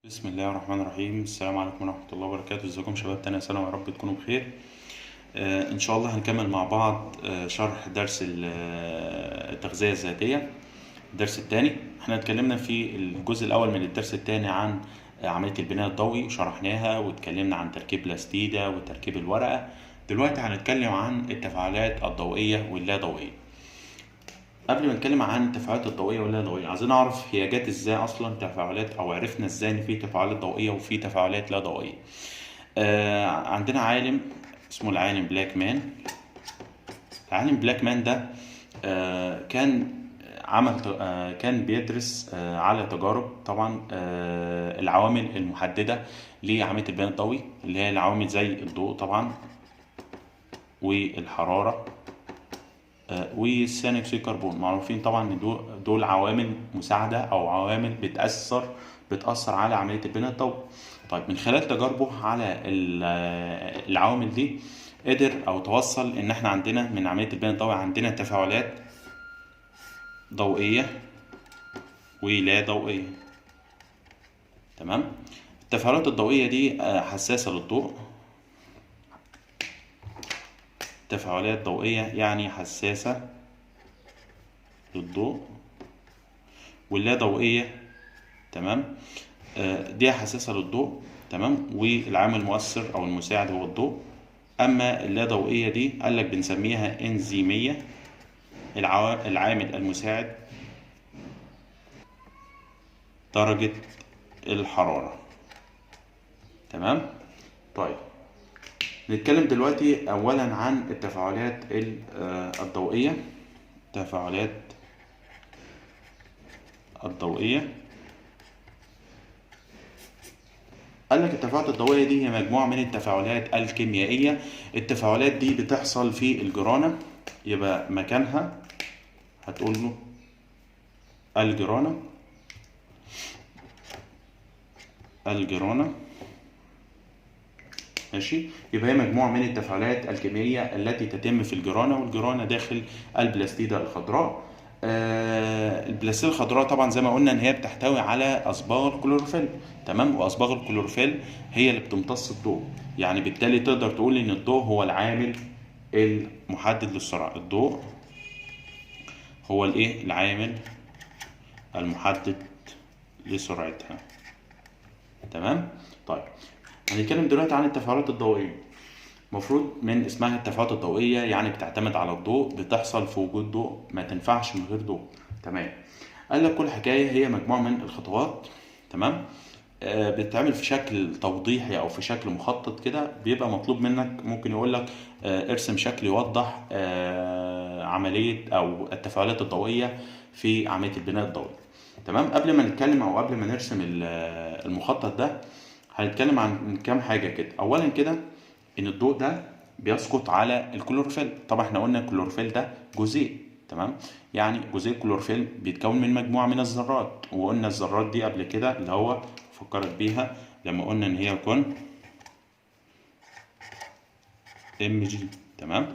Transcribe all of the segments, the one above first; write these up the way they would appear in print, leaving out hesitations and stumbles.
بسم الله الرحمن الرحيم. السلام عليكم ورحمة الله وبركاته. ازيكم شباب تانية سنة، ويا رب تكونوا بخير. ان شاء الله هنكمل مع بعض شرح درس التغذية الذاتية، الدرس الثاني. احنا اتكلمنا في الجزء الاول من الدرس الثاني عن عملية البناء الضوئي، شرحناها واتكلمنا عن تركيب بلاستيدة وتركيب الورقة. دلوقتي هنتكلم عن التفاعلات الضوئية واللا ضوئية. قبل ما نتكلم عن التفاعلات الضوئيه واللا ضوئيه، عايزين نعرف هي جت ازاي اصلا تفاعلات، او عرفنا ازاي ان في تفاعلات ضوئيه وفي تفاعلات لا ضوئيه. عندنا عالم اسمه العالم بلاك مان. العالم بلاك مان ده كان كان بيدرس على تجارب طبعا العوامل المحدده لعمليه البناء الضوئي، اللي هي العوامل زي الضوء طبعا والحراره وثاني اكسيد الكربون. معروفين طبعا ان دول عوامل مساعده او عوامل بتاثر على عمليه البناء الضوئي. طيب، من خلال تجاربه على العوامل دي قدر او توصل ان احنا عندنا من عمليه البناء الضوئي عندنا تفاعلات ضوئيه ولا ضوئيه. تمام. التفاعلات الضوئيه دي حساسه للضوء. تفاعلات ضوئيه يعني حساسه للضوء، واللا ضوئيه تمام دي حساسه للضوء. تمام. والعامل المؤثر او المساعد هو الضوء. اما اللا ضوئيه دي قال لك بنسميها انزيميه. العامل المساعد درجه الحراره. تمام. طيب، نتكلم دلوقتي اولا عن التفاعلات الضوئيه. التفاعلات الضوئيه قال لك التفاعلات الضوئيه دي هي مجموعه من التفاعلات الكيميائيه. التفاعلات دي بتحصل في الجرانه، يبقى مكانها هتقول له الجرانه. ماشي. يبقى هي مجموعه من التفاعلات الكيميائيه التي تتم في الجرانه، والجرانه داخل البلاستيده الخضراء. البلاستيده الخضراء طبعا زي ما قلنا ان هي بتحتوي على اصباغ الكلوروفيل. تمام. واصباغ الكلوروفيل هي اللي بتمتص الضوء، يعني بالتالي تقدر تقول ان الضوء هو العامل المحدد للسرعه. الضوء هو العامل المحدد لسرعتها. تمام. طيب، هنتكلم دلوقتي عن التفاعلات الضوئيه. المفروض من اسمها التفاعلات الضوئيه يعني بتعتمد على الضوء، بتحصل في وجود ضوء، ما تنفعش من غير ضوء. تمام. قال لك كل حكايه هي مجموعه من الخطوات. تمام. بتتعمل في شكل توضيحي او في شكل مخطط كده. بيبقى مطلوب منك، ممكن يقول لك ارسم شكل يوضح عمليه او التفاعلات الضوئيه في عمليه البناء الضوئي. تمام. قبل ما نتكلم او قبل ما نرسم المخطط ده، هنتكلم عن كام حاجه كده. اولا كده ان الضوء ده بيسقط على الكلوروفيل. طبعا احنا قلنا الكلوروفيل ده جزيء. تمام. يعني جزيء الكلوروفيل بيتكون من مجموعه من الذرات، وقلنا الذرات دي قبل كده اللي هو فكرت بيها لما قلنا ان هي يكون Mg. تمام.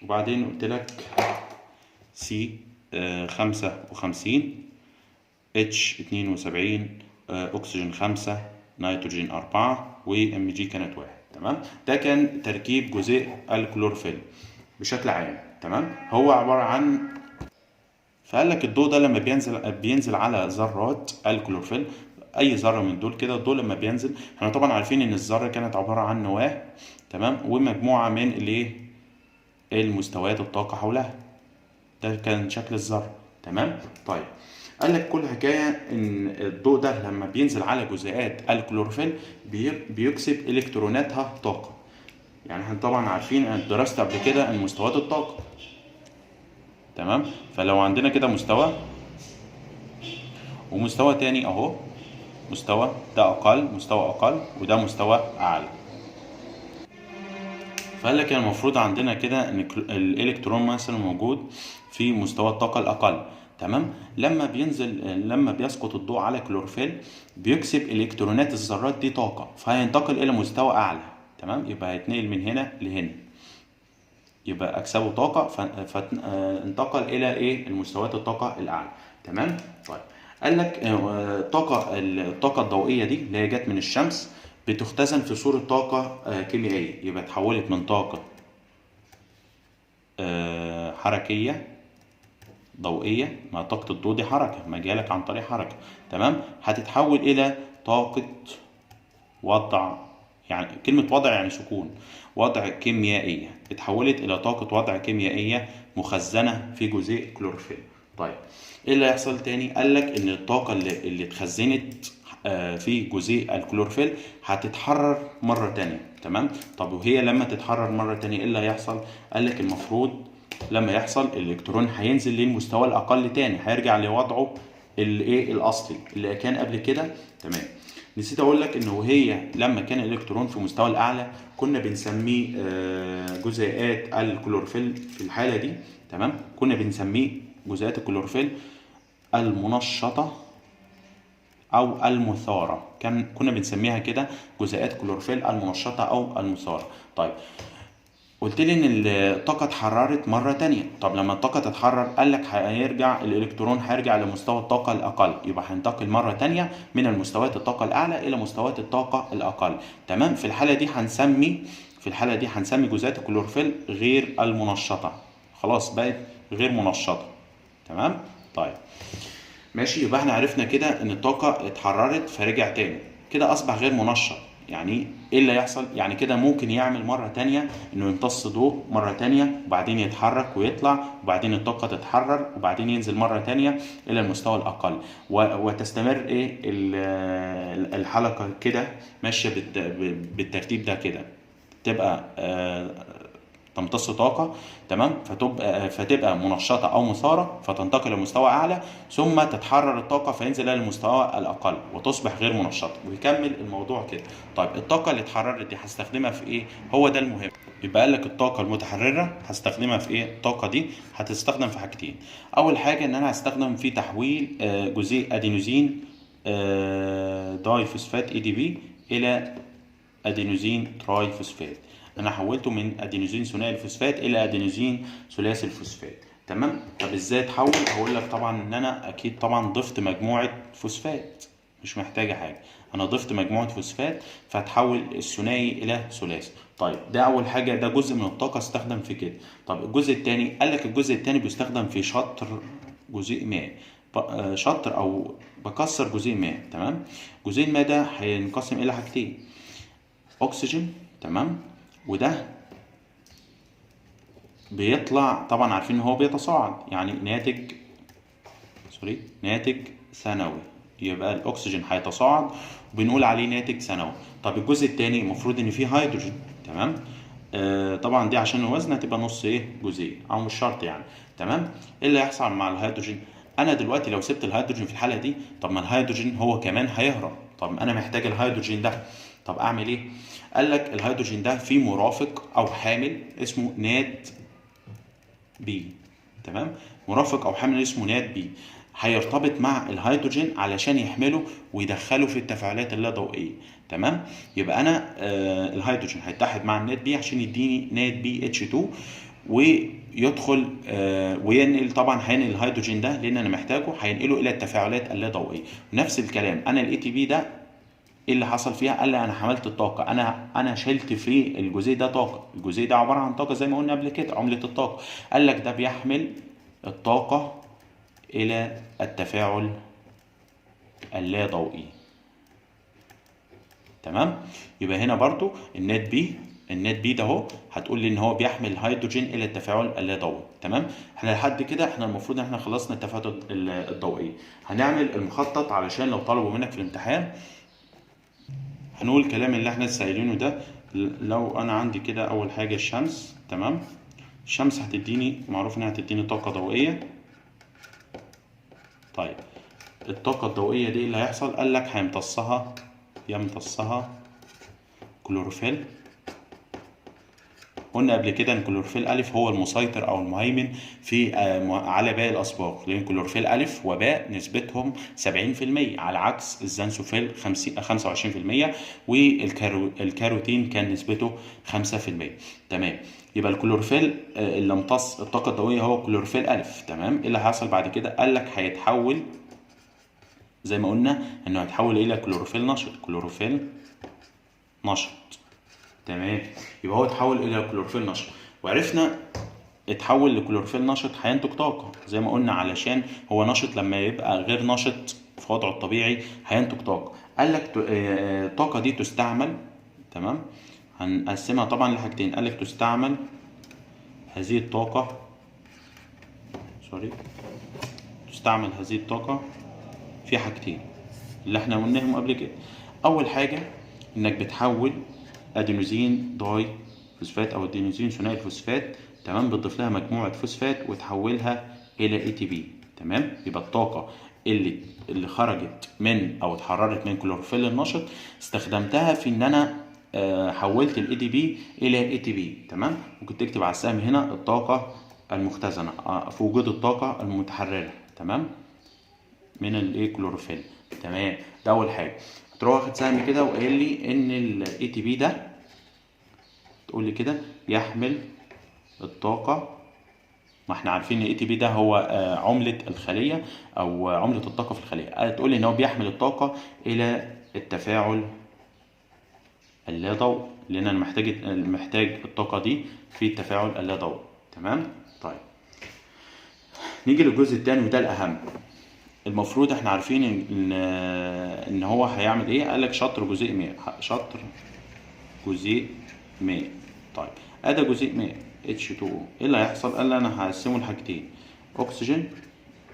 وبعدين قلت لك سي 55، H72، اكسجين 5، نيتروجين 4، وMg كانت 1. تمام. ده كان تركيب جزيء الكلوروفيل بشكل عام. تمام. هو عباره عن، فقال لك الضوء ده لما بينزل على ذرات الكلوروفيل، اي ذره من دول كده، الضوء لما بينزل، احنا طبعا عارفين ان الذره كانت عباره عن نواه. تمام. ومجموعه من المستويات الطاقه حولها. ده كان شكل الذره. تمام. طيب، قال لك كل حكايه ان الضوء ده لما بينزل على جزيئات الكلوروفيل بيكسب الكتروناتها طاقه. يعني احنا طبعا عارفين، ان درست قبل كده ان مستويات الطاقه. تمام. فلو عندنا كده مستوى ومستوى تاني اهو، مستوى ده اقل، مستوى اقل، وده مستوى اعلى. فقال لك المفروض عندنا كده ان الالكترون مثلا موجود في مستوى الطاقه الاقل. تمام. لما بيسقط الضوء على كلوروفيل بيكسب الكترونات الذرات دي طاقه، فهينتقل الى مستوى اعلى. تمام. يبقى هيتنقل من هنا لهنا، يبقى اكسبه طاقه فانتقل الى المستويات الطاقه الاعلى. تمام. طيب، قال لك الطاقة الضوئية دي اللي هي جت من الشمس بتختزن في صورة طاقة كيميائية، يبقى اتحولت من طاقة حركية ضوئية. ما طاقة الضوء دي حركة، ما جالك عن طريق حركة، تمام، هتتحول إلى طاقة وضع، يعني كلمة وضع يعني سكون، وضع كيميائية، اتحولت إلى طاقة وضع كيميائية مخزنة في جزيء كلوروفيل. طيب ايه اللي هيحصل تاني؟ قال لك ان الطاقة اللي اتخزنت في جزيء الكلوروفيل هتتحرر مرة تانية، تمام. طب وهي لما تتحرر مرة تانية ايه اللي هيحصل؟ قال لك المفروض لما يحصل الالكترون هينزل للمستوى الاقل تاني، هيرجع لوضعه الايه الاصلي اللي كان قبل كده، تمام. نسيت اقول لك انه هي لما كان الالكترون في المستوى الاعلى كنا بنسميه جزيئات الكلوروفيل في الحالة دي، تمام، كنا بنسميه جزيئات الكلوروفيل المنشطة أو المثارة، كنا بنسميها كده جزيئات كلوروفيل المنشطة أو المثارة. طيب قلت لي ان الطاقه اتحررت مره تانية. طب لما الطاقه تتحرر قال لك هيرجع الالكترون هيرجع لمستوى الطاقه الاقل، يبقى هينتقل مره تانية من المستويات الطاقه الاعلى الى مستويات الطاقه الاقل، تمام. في الحاله دي هنسمي جزيئات الكلوروفيل غير المنشطه، خلاص بقت غير منشطه، تمام. طيب ماشي، يبقى احنا عرفنا كده ان الطاقه اتحررت فرجع تاني، كده اصبح غير منشط. يعني ايه اللي يحصل؟ يعني كده ممكن يعمل مرة تانية انه يمتص ضوء مرة تانية وبعدين يتحرك ويطلع وبعدين الطاقة تتحرر وبعدين ينزل مرة تانية الى المستوى الاقل، وتستمر ايه الحلقة كده ماشية بالترتيب ده كده، تبقى تمتص طاقة، تمام، فتبقى منشطة أو مثارة فتنتقل لمستوى أعلى، ثم تتحرر الطاقة فينزل إلى المستوى الأقل وتصبح غير منشطة، ويكمل الموضوع كده. طيب الطاقة اللي اتحررت دي هستخدمها في إيه؟ هو ده المهم. يبقى قال لك الطاقة المتحررة هستخدمها في إيه؟ الطاقة دي هتستخدم في حاجتين. أول حاجة إن أنا هستخدم في تحويل جزيء أدينوزين داي فوسفات ADP إلى أدينوزين تراي فوسفات. انا حولته من ادينوزين ثنائي الفوسفات الى ادينوزين ثلاثي الفوسفات، تمام. طب ازاي اتحول؟ هقول لك طبعا ان انا اكيد طبعا ضفت مجموعه فوسفات، مش محتاجه حاجه، انا ضفت مجموعه فوسفات فهتحول الثنائي الى ثلاثي. طيب ده اول حاجه، ده جزء من الطاقه استخدم في كده. طب الجزء الثاني قال لك الجزء الثاني بيستخدم في شطر جزيء ماء، شطر او بكسر جزيء ماء، تمام. جزيء الماء ده هينقسم الى حاجتين، اكسجين، تمام، وده بيطلع طبعا عارفين ان هو بيتصاعد، يعني ناتج ثانوي، يبقى الاكسجين هيتصاعد وبنقول عليه ناتج ثانوي. طب الجزء الثاني المفروض ان فيه هيدروجين، تمام. طبعا دي عشان الوزن هتبقى نص جزيء او مش شرط يعني، تمام. ايه اللي هيحصل مع الهيدروجين؟ انا دلوقتي لو سبت الهيدروجين في الحاله دي، طب ما الهيدروجين هو كمان هيهرب، طب انا محتاج الهيدروجين ده، طب اعمل ايه؟ قال لك الهيدروجين ده فيه مرافق او حامل اسمه ناد بي، تمام، مرافق او حامل اسمه ناد بي هيرتبط مع الهيدروجين علشان يحمله ويدخله في التفاعلات اللا ضوئيه، تمام. يبقى انا الهيدروجين هيتحد مع الناد بي عشان يديني ناد بي اتش 2 ويدخل وينقل، طبعا هينقل الهيدروجين ده لان انا محتاجه، هينقله الى التفاعلات اللا ضوئيه. نفس الكلام انا الاي تي بي ده ايه اللي حصل فيها؟ قال لي انا حملت الطاقه، انا شلت في الجزيء ده طاقه، الجزيء ده عباره عن طاقه زي ما قلنا قبل كده، عمله الطاقه. قال لك ده بيحمل الطاقه الى التفاعل اللا ضوئي، تمام. يبقى هنا برضو النات بي ده اهو هتقول لي ان هو بيحمل الهيدروجين الى التفاعل اللا ضوئي، تمام. احنا لحد كده احنا المفروض ان احنا خلصنا التفاعلات الضوئيه. هنعمل المخطط علشان لو طلبوا منك في الامتحان هنقول الكلام اللي احنا لسه قايلينه ده. لو انا عندي كده اول حاجه الشمس، تمام، الشمس هتديني، معروف انها هتديني طاقه ضوئيه. طيب الطاقه الضوئيه دي اللي هيحصل؟ قال لك يمتصها كلوروفيل. قلنا قبل كده ان كلوروفيل الف هو المسيطر او المهيمن في على باقي الاصباغ، لان كلوروفيل الف وباء نسبتهم 70% على عكس الزنسوفيل 25%، والكاروتين كان نسبته 5%، تمام. يبقى الكلوروفيل اللي امتص الطاقه الضوئيه هو كلوروفيل الف، تمام. ايه اللي هيحصل بعد كده؟ قال لك هيتحول زي ما قلنا انه هيتحول الى كلوروفيل نشط، كلوروفيل نشط. تمام، يبقى هو اتحول الى كلوروفيل نشط، وعرفنا اتحول لكلوروفيل نشط هينتج طاقة زي ما قلنا، علشان هو نشط لما يبقى غير نشط في وضعه الطبيعي هينتج طاقة. قال لك الطاقة دي تستعمل، تمام، هنقسمها طبعا لحاجتين. قال لك تستعمل هذه الطاقة، تستعمل هذه الطاقة في حاجتين اللي احنا قلناهم قبل كده. أول حاجة إنك بتحول أدينوزين داي فوسفات أو أدينوزين ثنائي الفوسفات، تمام، بتضيف لها مجموعة فوسفات وتحولها إلى اي تي بي. تمام، يبقى الطاقة اللي خرجت من أو اتحررت من كلوروفيل النشط استخدمتها في إن أنا حولت الاي دي بي إلى اي تي بي. تمام، ممكن تكتب على السهم هنا الطاقة المختزنة في وجود الطاقة المتحررة، تمام، من الايه كلوروفيل. تمام، ده اول حاجه. هتروح واخد سهم كده وقايل لي ان الاي تي بي ده، تقول لي كده يحمل الطاقه، ما احنا عارفين ان الاي تي بي ده هو عمله الخليه او عمله الطاقه في الخليه. تقول لي ان هو بيحمل الطاقه الى التفاعل اللا ضوئي، لان انا محتاج الطاقه دي في التفاعل اللا ضوئي. تمام، طيب نيجي للجزء الثاني وده الاهم. المفروض احنا عارفين ان هو هيعمل ايه. قال لك شطر جزيء ماء، شطر جزيء ماء. طيب ادي جزيء ماء H2O، ايه اللي هيحصل؟ قال لي انا هقسمه لحاجتين، اكسجين،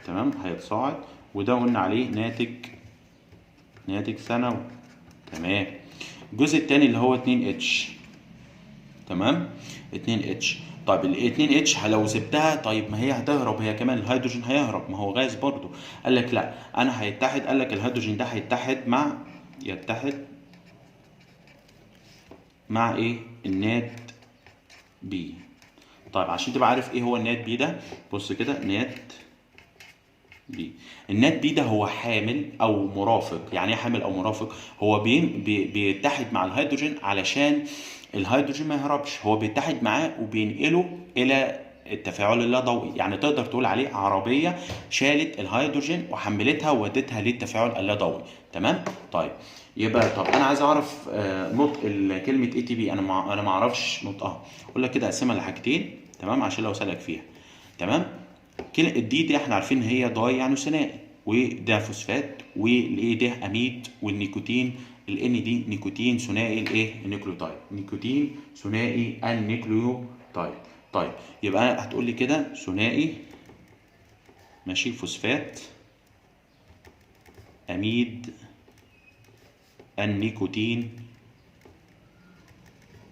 تمام، هيتصاعد، وده قلنا عليه ناتج ثانوي. تمام، الجزء الثاني اللي هو 2H، تمام، 2H. طيب ال 2H لو سبتها، طيب ما هي هتهرب هي كمان، الهيدروجين هيهرب، ما هو غاز برضو. قال لك لا، انا هيتحد، قال لك الهيدروجين ده يتحد مع ايه؟ النات بي. طيب عشان تبقى عارف ايه هو النات بي ده، بص كده، نات بي. النات بي ده هو حامل او مرافق. يعني ايه حامل او مرافق؟ هو بيتحد مع الهيدروجين علشان الهيدروجين ما يهربش، هو بيتحد معاه وبينقله الى التفاعل اللا ضوئي. يعني تقدر تقول عليه عربيه شالت الهيدروجين وحملتها وودتها للتفاعل اللا ضوئي. تمام، طيب يبقى طب انا عايز اعرف نطق كلمه اي تي بي، انا ما اعرفش نطقها. اقول لك كده اقسمها لحاجتين، تمام، عشان لو سالك فيها. تمام، الدي دي احنا عارفين ان هي داي يعني ثنائي، وده فوسفات، والايه ده اميد، والنيكوتين الان دي نيكوتين ثنائي الايه النيوكليوتايد، نيكوتين ثنائي النيوكليوتايد. طيب يبقى هتقول لي كده ثنائي، ماشي، فوسفات، اميد، النيكوتين،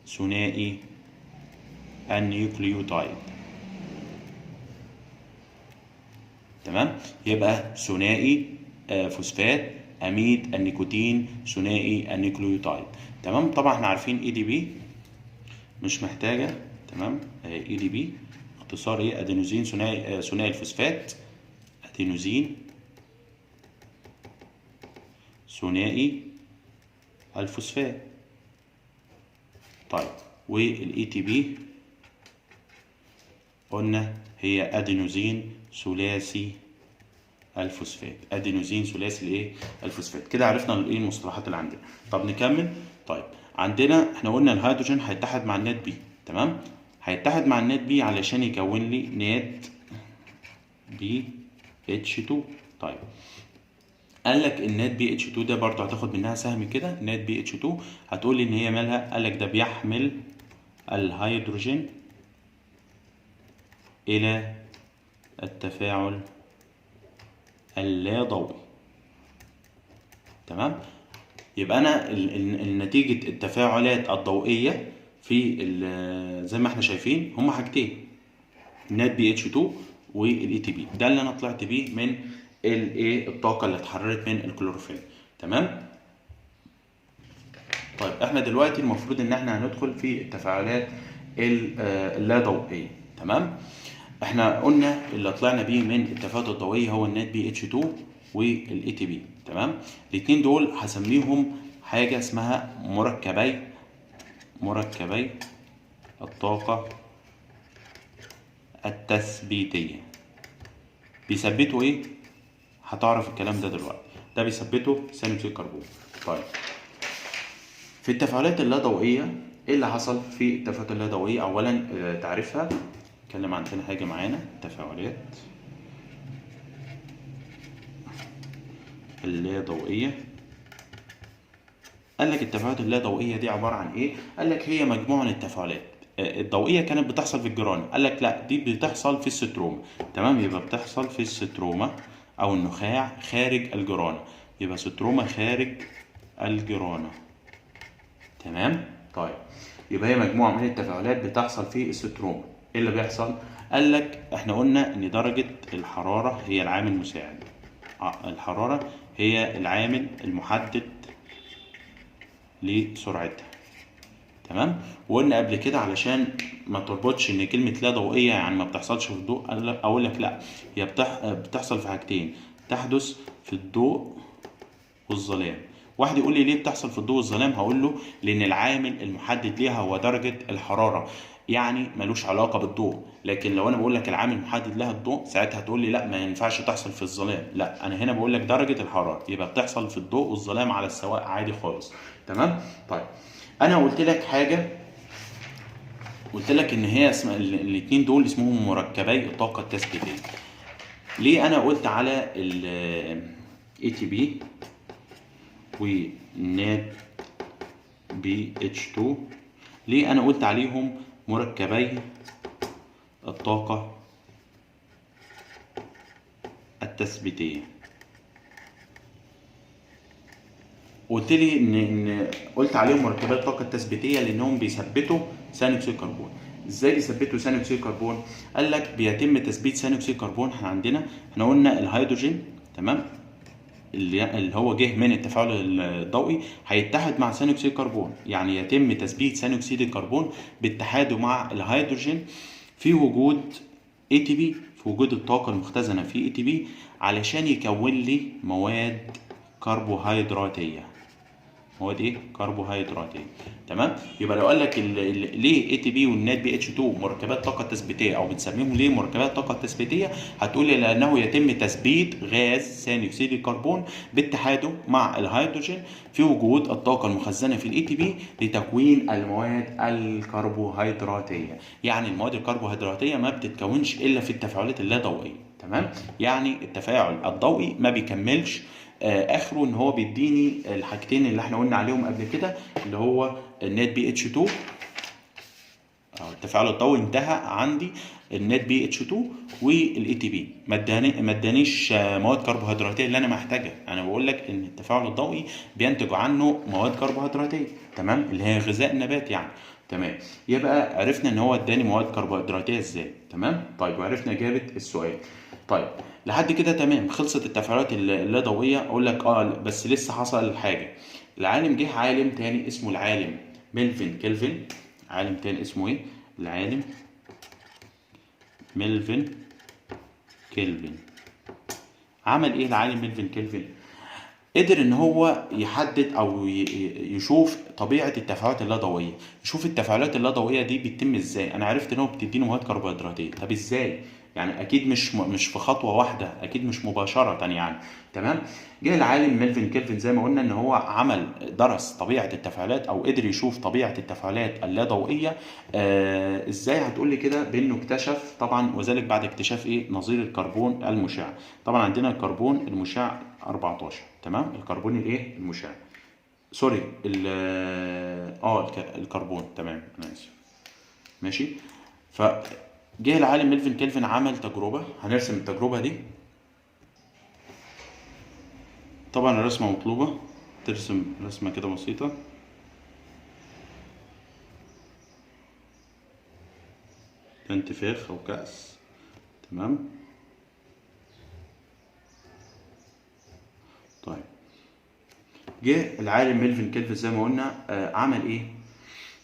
ثنائي النيوكليوتايد. تمام، يبقى ثنائي فوسفات، اميد، النيكوتين، ثنائي النيوكليوتايد. تمام، طبعا احنا عارفين اي دي بي مش محتاجه. تمام، اي دي بي اختصار ايه؟ ادينوزين ثنائي الفوسفات، ادينوزين ثنائي الفوسفات. طيب والاي تي بي قلنا هي ادينوزين ثلاثي الفوسفات، ادينوزين ثلاثي الايه الفوسفات. كده عرفنا الايه المصطلحات اللي عندنا. طب نكمل. طيب عندنا احنا قلنا الهيدروجين هيتحد مع النات بي، تمام، هيتحد مع النات بي علشان يكون لي نات بي اتش 2. طيب قال لك النات بي اتش 2 ده برضه هتاخد منها سهم كده، نات بي اتش 2 هتقول لي ان هي مالها. قال لك ده بيحمل الهيدروجين الى التفاعل اللا ضوئي. تمام، يبقى انا نتيجه التفاعلات الضوئيه في زي ما احنا شايفين هما حاجتين، نات بي اتش 2 والاي تي بي. ده اللي انا طلعت بيه من الايه الطاقه اللي اتحررت من الكلوروفيل. تمام، طيب احنا دلوقتي المفروض ان احنا هندخل في التفاعلات اللا ضوئيه. تمام، احنا قلنا اللي طلعنا بيه من التفاعلات الضوئيه هو النات بي اتش 2 والاي تي بي. تمام، الاثنين دول هسميهم حاجه اسمها مركبي الطاقه التثبيتيه. بيثبتوا ايه؟ هتعرف الكلام ده دلوقتي. ده بيثبته ثاني اكسيد الكربون. طيب في التفاعلات اللا ضوئيه ايه اللي حصل في التفاعلات اللا ضوئيه؟ اولا تعريفها، نتكلم عن تاني حاجه معانا التفاعلات اللا ضوئيه. قال لك التفاعلات اللا ضوئيه دي عباره عن ايه؟ قال لك هي مجموعه من التفاعلات الضوئيه كانت بتحصل في الجرانه. قال لك لا، دي بتحصل في الستروما. تمام، يبقى بتحصل في الستروما او النخاع خارج الجرانه، يبقى ستروما خارج الجرانه. تمام. طيب يبقى هي مجموعه من التفاعلات بتحصل في الستروما. ايه اللي بيحصل؟ قال لك احنا قلنا ان درجه الحراره هي العامل المساعد. الحراره هي العامل المحدد لسرعتها. تمام. وقلنا قبل كده علشان ما تربطش ان كلمه لا ضوئيه يعني ما بتحصلش في الضوء، اقول لك لا، هي بتحصل في حاجتين، تحدث في الضوء والظلام. واحد يقول لي ليه بتحصل في الضوء والظلام؟ هقول له لان العامل المحدد ليها هو درجه الحراره، يعني ملوش علاقه بالضوء. لكن لو انا بقول لك العامل المحدد لها الضوء، ساعتها هتقول لي لا ما ينفعش تحصل في الظلام. لا، انا هنا بقول لك درجه الحراره، يبقى بتحصل في الضوء والظلام على السواء عادي خالص. تمام. طيب انا قلت لك حاجه، قلت لك ان هي الاثنين دول اسمهم مركبي الطاقه التثبيتيه. ليه انا قلت على ال ATP و NADPH2؟ ليه انا قلت عليهم مركبي الطاقه التثبيتيه؟ قلت لي ان قلت عليهم مركبات الطاقه التثبيتيه لانهم بيثبتوا ثاني اكسيد الكربون. ازاي بيثبتوا ثاني اكسيد الكربون؟ قال لك بيتم تثبيت ثاني اكسيد الكربون. احنا قلنا الهيدروجين، تمام، اللي هو جه من التفاعل الضوئي هيتحد مع ثاني اكسيد الكربون، يعني يتم تثبيت ثاني اكسيد الكربون باتحاده مع الهيدروجين في وجود ATP، في وجود الطاقه المختزنه في ATP، علشان يكون لي مواد كربوهيدراتيه. مواد ايه؟ كربوهيدراتيه. تمام. يبقى لو قال لك ليه ATP والناد BH2 مركبات طاقه تثبيتيه، او بنسميهم ليه مركبات طاقه تثبيتيه، هتقول لي لانه يتم تثبيت غاز ثاني اكسيد الكربون باتحاده مع الهيدروجين في وجود الطاقه المخزنه في ATP لتكوين المواد الكربوهيدراتيه. يعني المواد الكربوهيدراتيه ما بتتكونش الا في التفاعلات اللا ضوئيه. تمام. يعني التفاعل الضوئي ما بيكملش اخره ان هو بيديني الحاجتين اللي احنا قلنا عليهم قبل كده، اللي هو النات BH2. التفاعل الضوئي انتهى عندي النات BH2 والATP، ما ادانيش مواد كربوهيدراتيه اللي انا محتاجها. انا بقول لك ان التفاعل الضوئي بينتج عنه مواد كربوهيدراتيه، تمام، اللي هي غذاء النبات يعني. تمام. يبقى عرفنا ان هو اداني مواد كربوهيدراتيه ازاي. تمام. طيب وعرفنا اجابه السؤال. طيب لحد كده تمام، خلصت التفاعلات اللا ضوئيه. اقول لك بس لسه حصل حاجه. العالم جه عالم تاني اسمه العالم ميلفين كيلفن. عالم تاني اسمه ايه؟ العالم ميلفين كيلفن. عمل ايه العالم ميلفين كيلفن؟ قدر ان هو يحدد او يشوف طبيعه التفاعلات اللا ضوئيه، يشوف التفاعلات اللا ضوئيه دي بتتم ازاي. انا عرفت ان هو بتديني مواد كربوهيدراتيه، طب ازاي؟ يعني اكيد مش في خطوه واحده، اكيد مش مباشره يعني. تمام. جه العالم ميلفين كيلفن زي ما قلنا ان هو درس طبيعه التفاعلات، او قدر يشوف طبيعه التفاعلات اللا ضوئيه. ازاي؟ هتقول لي كده بانه اكتشف طبعا، وذلك بعد اكتشاف ايه؟ نظير الكربون المشع. طبعا عندنا الكربون المشع 14. تمام. الكربون الايه؟ المشع، سوري الكربون. تمام، انا اسف. ماشي. فجه العالم ميلفين كيلفن عمل تجربه، هنرسم التجربه دي. طبعا الرسمه مطلوبه، ترسم رسمه كده بسيطه. ده انتفاخ او كأس. تمام. طيب جه العالم ميلفين كيلفن زي ما قلنا عمل ايه؟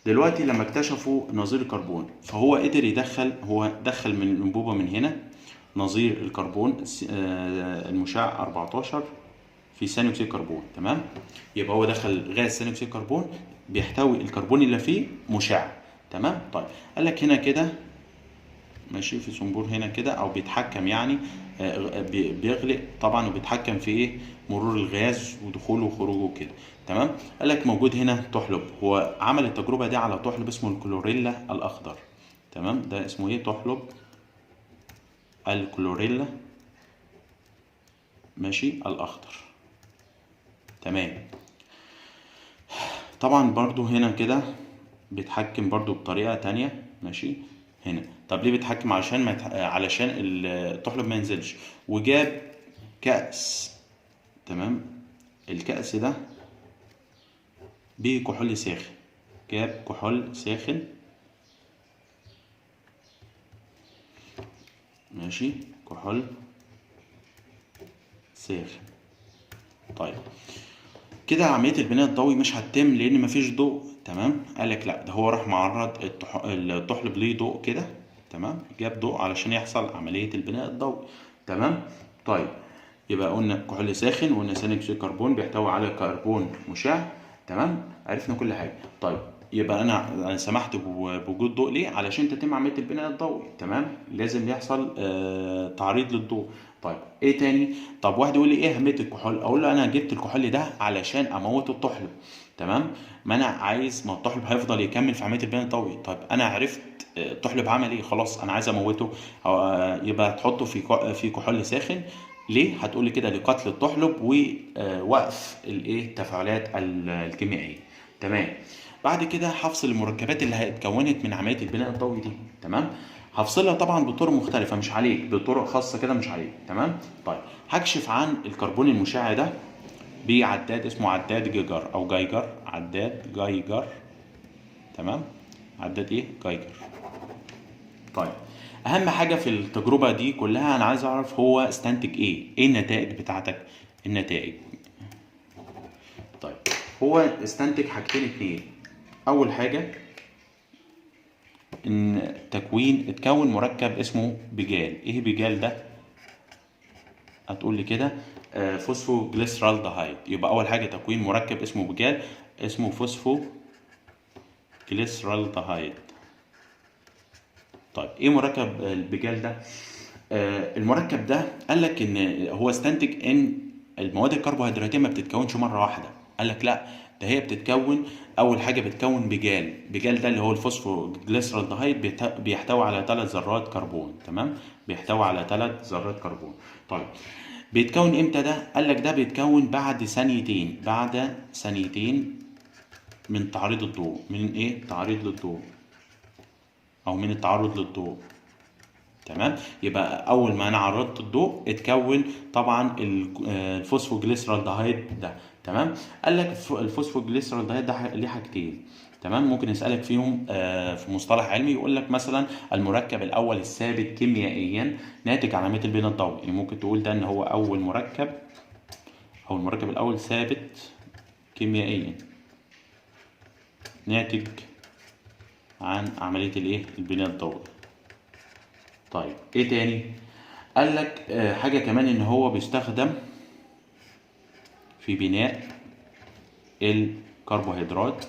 دلوقتي لما اكتشفوا نظير الكربون، فهو قدر دخل من الانبوبه من هنا نظير الكربون المشع 14 في ثاني اكسيد الكربون. تمام. يبقى هو دخل غاز ثاني اكسيد الكربون بيحتوي الكربون اللي فيه مشع. تمام. طيب قال لك هنا كده ماشي، في صنبور هنا كده، او بيتحكم يعني بيغلق طبعا وبيتحكم في ايه مرور الغاز ودخوله وخروجه وكده. تمام. قال لك موجود هنا طحلب، هو عمل التجربه دي على طحلب اسمه الكلوريلا الاخضر. تمام. ده اسمه ايه؟ طحلب الكلوريلا ماشي الاخضر. تمام. طبعا برضو هنا كده بيتحكم برضو بطريقة تانية. ماشي. هنا طب ليه بيتحكم؟ علشان ما علشان الطحلب ما ينزلش، وجاب كأس. تمام. الكأس ده بكحول ساخن، جاب كحول ساخن. ماشي. كحول ساخن. طيب كده عملية البناء الضوئي مش هتتم لأن مفيش ضوء. تمام. قالك لا، ده هو راح معرض الطحلب ليه ضوء كده. تمام. جاب ضوء علشان يحصل عملية البناء الضوئي. تمام. طيب يبقى قلنا كحول ساخن، وقلنا ثاني أكسيد الكربون بيحتوي على كربون مشع. تمام. عرفنا كل حاجة. طيب يبقى أنا سمحت بوجود ضوء ليه؟ علشان تتم عملية البناء الضوئي. تمام. لازم يحصل تعريض للضوء. طيب ايه تاني؟ طب واحد يقول لي ايه اهميه الكحول؟ اقول له انا جبت الكحول ده علشان اموت الطحلب. تمام. ما انا عايز، ما الطحلب هيفضل يكمل في عمليه البناء الضوئي. طيب انا عرفت الطحلب عمل ايه، خلاص انا عايز اموته. يبقى تحطه في كحول ساخن. ليه؟ هتقول لي كده لقتل الطحلب ووقف الايه التفاعلات الكيميائيه. تمام. بعد كده هفصل المركبات اللي اتكونت من عمليه البناء الضوئي دي. تمام. هفصلها طبعا بطرق مختلفه، مش عليك، بطرق خاصه كده مش عليك. تمام. طيب هكشف عن الكربون المشع ده بعداد اسمه عداد جيجر او جايجر. عداد جايجر. تمام. عداد ايه؟ جايجر. طيب اهم حاجه في التجربه دي كلها انا عايز اعرف هو استنتج ايه النتائج بتاعتك. النتائج. طيب هو استنتج حاجتين اتنين. اول حاجه ان اتكون مركب اسمه بيجال. ايه بيجال ده؟ هتقول لي كده فوسفو جليسرالدهايد. يبقى اول حاجه تكوين مركب اسمه بيجال، اسمه فوسفو جليسرالدهايد. طيب ايه مركب البيجال ده؟ المركب ده قال لك ان هو استنتج ان المواد الكربوهيدراتيه ما بتتكونش مره واحده. قال لك لا، ده هي بتتكون. اول حاجه بتكون بيجال ده اللي هو الفوسفو جليسرالدهايد بيحتوي على 3 ذرات كربون. تمام. بيحتوي على 3 ذرات كربون. طيب بيتكون امتى ده؟ قال لك ده بيتكون بعد ثانيتين، بعد ثانيتين من تعريض الضوء. من ايه؟ تعريض للضوء او من التعرض للضوء. تمام. يبقى اول ما انا عرضت الضوء اتكون طبعا الفوسفوجليسرالدهايد ده. تمام. قال لك الفوسفوجليسرالدهايد ده ليه حاجتين. تمام. ممكن يسالك فيهم في مصطلح علمي، يقول لك مثلا المركب الاول الثابت كيميائيا ناتج عن عمليه البناء الضوئي. يعني ممكن تقول ده ان هو اول مركب، او المركب الاول ثابت كيميائيا ناتج عن عمليه الايه البناء الضوئي. طيب ايه تاني؟ قال لك حاجه كمان ان هو بيستخدم في بناء الكربوهيدرات.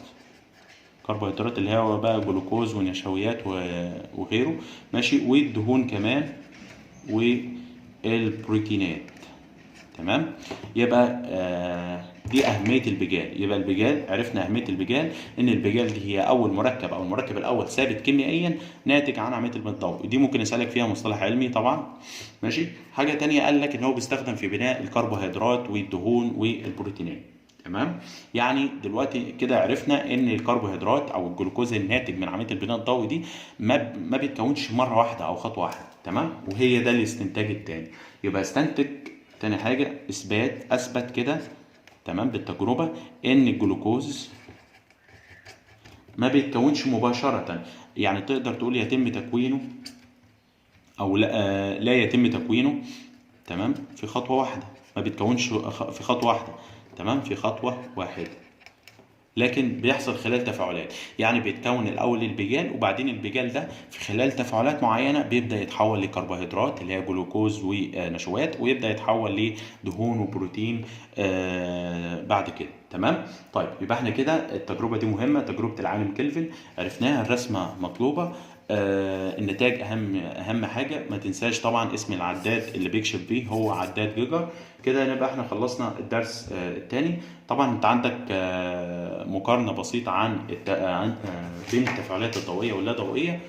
الكربوهيدرات اللي هو بقى جلوكوز ونشويات وغيره. ماشي. والدهون كمان والبروتينات. تمام. يبقى دي أهمية البيجال. يبقى البيجال، عرفنا أهمية البيجال إن البيجال دي هي أول مركب أو المركب الأول ثابت كيميائيا ناتج عن عملية البناء الضوئي. دي ممكن يسألك فيها مصطلح علمي طبعا. ماشي. حاجة تانية قال لك إن هو بيستخدم في بناء الكربوهيدرات والدهون والبروتينات. تمام. يعني دلوقتي كده عرفنا ان الكربوهيدرات او الجلوكوز الناتج من عمليه البناء الضوئي دي ما بيتكونش مره واحده او خطوه واحده. تمام. وهي ده الاستنتاج الثاني. يبقى استنتج تاني حاجه، اثبت كده. تمام. بالتجربه ان الجلوكوز ما بيتكونش مباشره. يعني تقدر تقول يتم تكوينه او لا يتم تكوينه. تمام. في خطوه واحده. ما بيتكونش في خطوه واحده. تمام. في خطوة واحدة، لكن بيحصل خلال تفاعلات. يعني بيتكون الأول البيجال، وبعدين البيجال ده في خلال تفاعلات معينة بيبدأ يتحول لكربوهيدرات اللي هي جلوكوز ونشويات، ويبدأ يتحول لدهون وبروتين بعد كده. تمام. طيب يبقى احنا كده التجربة دي مهمة، تجربة العالم كلفن عرفناها، الرسمة مطلوبة. النتاج اهم حاجه. ما تنساش طبعا اسم العداد اللي بيكشف بيه هو عداد جيجر. كده نبقى احنا خلصنا الدرس الثاني. طبعا انت عندك مقارنه بسيطه عن بين التفاعلات الضوئيه واللا ضوئيه.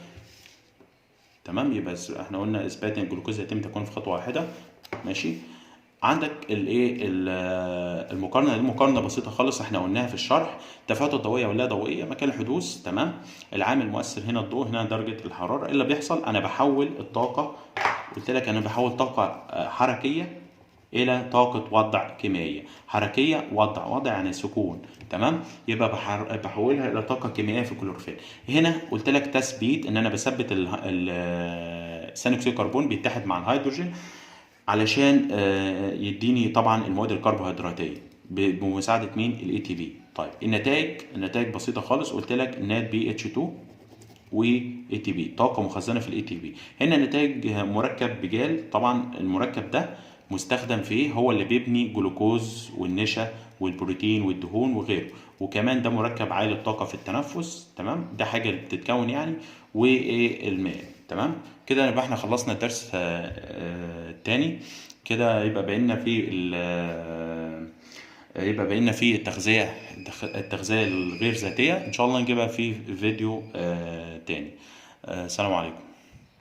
تمام، يبقى احنا قلنا اثبات ان الجلوكوز يتم تكوينه في خطوه واحده. ماشي. عندك الايه المقارنه دي مقارنه بسيطه خالص احنا قلناها في الشرح. التفاعلات الضوئيه واللا ضوئيه، مكان الحدوث. تمام. العامل المؤثر هنا الضوء، هنا درجه الحراره. اللي بيحصل انا بحول الطاقه، قلت لك انا بحول طاقه حركيه الى طاقه وضع كيميائيه. حركيه وضع يعني سكون. تمام. يبقى بحولها الى طاقه كيميائيه في الكلوروفيل. هنا قلت لك تثبيت ان انا بثبت ثاني اكسيد الكربون بيتحد مع الهيدروجين علشان يديني طبعا المواد الكربوهيدراتيه بمساعده مين؟ الاي تي بي. طيب النتائج بسيطه خالص. قلت لك نات بي اتش 2 واي تي بي، طاقه مخزنه في الاي تي بي. هنا نتائج مركب بجال. طبعا المركب ده مستخدم في ايه؟ هو اللي بيبني جلوكوز والنشا والبروتين والدهون وغيره. وكمان ده مركب عالي الطاقه في التنفس. تمام. ده حاجه اللي بتتكون يعني. وايه؟ الماء. تمام. كده يبقى احنا خلصنا الدرس التاني. كده يبقى بقينا في التغذية الغير ذاتية. ان شاء الله نجيبها في فيديو تاني. السلام عليكم.